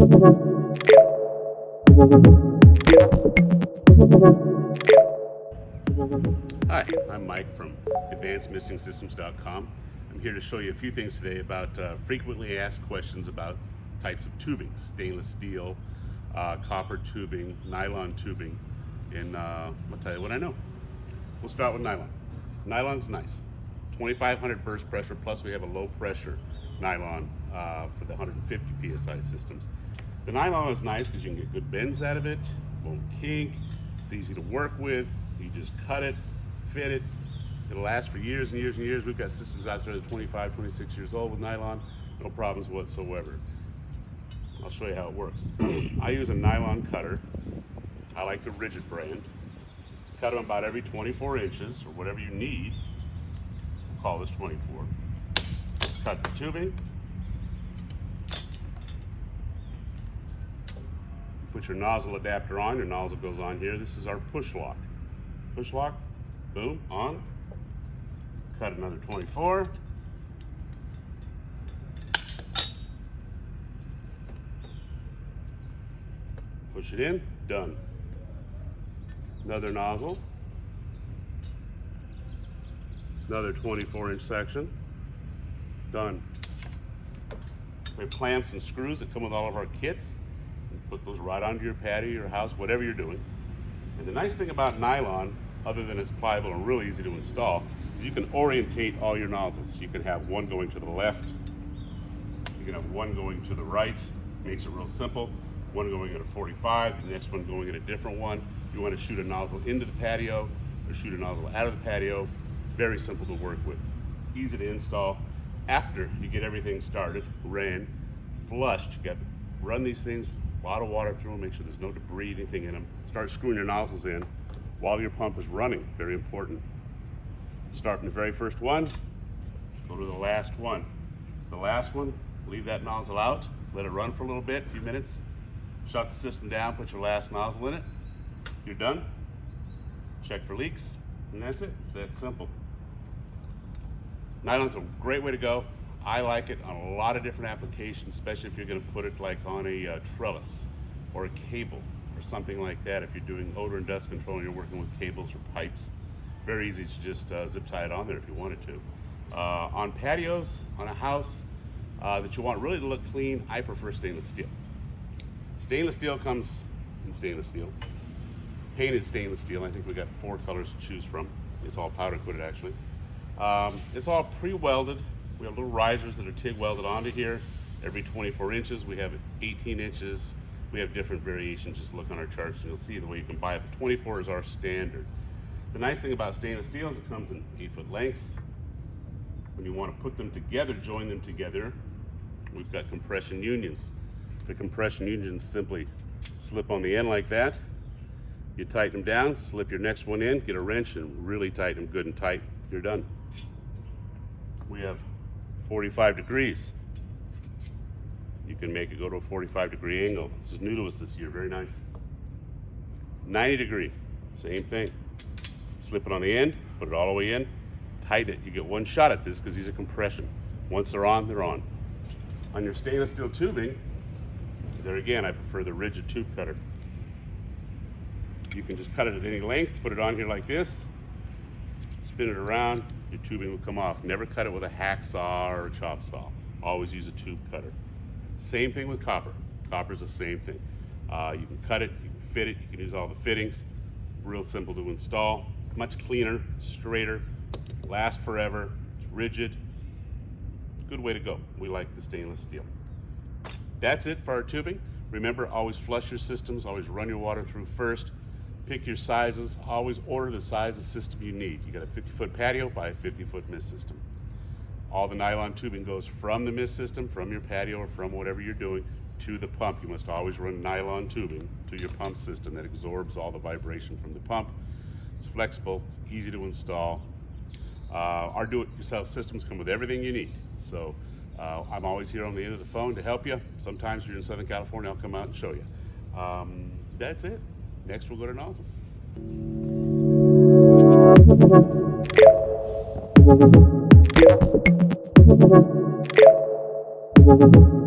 Hi, I'm Mike from AdvancedMistingSystems.com. I'm here to show you a few things today about frequently asked questions about types of tubing: stainless steel, copper tubing, nylon tubing, and I'll tell you what I know. We'll start with nylon. Nylon's nice. 2,500 burst pressure, plus we have a low pressure nylon for the 150 PSI systems. The nylon is nice because you can get good bends out of it, won't kink, it's easy to work with. You just cut it, fit it, it'll last for years and years and years. We've got systems out there that are 25, 26 years old with nylon, no problems whatsoever. I'll show you how it works. I use a nylon cutter. I like the Rigid brand. Cut them about every 24 inches or whatever you need. We'll call this 24. Cut the tubing. Put your nozzle adapter on. Your nozzle goes on here. This is our push lock. Push lock, boom, on. Cut another 24. Push it in, done. Another nozzle. Another 24-inch section, done. We have clamps and screws that come with all of our kits. Put those right onto your patio, your house, whatever you're doing. And the nice thing about nylon, other than it's pliable and really easy to install, is you can orientate all your nozzles. You can have one going to the left, you can have one going to the right, makes it real simple. One going at a 45, the next one going at a different one. You want to shoot a nozzle into the patio or shoot a nozzle out of the patio. Very simple to work with, easy to install. After you get everything started, ran, flushed, you got to run these things, a lot of water through them, make sure there's no debris, anything in them. Start screwing your nozzles in while your pump is running, very important. Start from the very first one, go to the last one. The last one, leave that nozzle out, let it run for a little bit, a few minutes, shut the system down, put your last nozzle in it, you're done. Check for leaks, and that's it. It's that simple. Nylon's a great way to go. I like it on a lot of different applications, especially if you're going to put it like on a trellis or a cable or something like that. If you're doing odor and dust control and you're working with cables or pipes, very easy to just zip tie it on there if you wanted to. On patios, on a house that you want really to look clean, I prefer stainless steel. Stainless steel comes in stainless steel, painted stainless steel. I think we got 4 colors to choose from. It's all powder coated actually. It's all pre-welded. We have little risers that are TIG welded onto here. Every 24 inches, we have 18 inches. We have different variations. Just look on our charts and you'll see the way you can buy it. But 24 is our standard. The nice thing about stainless steel is it comes in 8-foot lengths. When you want to put them together, join them together, we've got compression unions. The compression unions simply slip on the end like that. You tighten them down, slip your next one in, get a wrench and really tighten them good and tight. You're done. We have 45 degrees. You can make it go to a 45-degree angle. This is new to us this year, very nice. 90 degree, same thing. Slip it on the end, put it all the way in, tighten it. You get one shot at this because these are compression. Once they're on, they're on. On your stainless steel tubing, there again, I prefer the Rigid tube cutter. You can just cut it at any length, put it on here like this, spin it around, your tubing will come off. Never cut it with a hacksaw or a chop saw. Always use a tube cutter. Same thing with copper. Copper's the same thing. You can cut it, you can fit it, you can use all the fittings. Real simple to install. Much cleaner, straighter, lasts forever, it's rigid. Good way to go. We like the stainless steel. That's it for our tubing. Remember, always flush your systems, always run your water through first. Pick your sizes, always order the size of system you need. You got a 50-foot patio, buy a 50-foot mist system. All the nylon tubing goes from the mist system, from your patio or from whatever you're doing, to the pump. You must always run nylon tubing to your pump system that absorbs all the vibration from the pump. It's flexible, it's easy to install. Our do-it-yourself systems come with everything you need. So I'm always here on the end of the phone to help you. Sometimes if you're in Southern California, I'll come out and show you. That's it. Next, we'll go to nozzles. Thank you.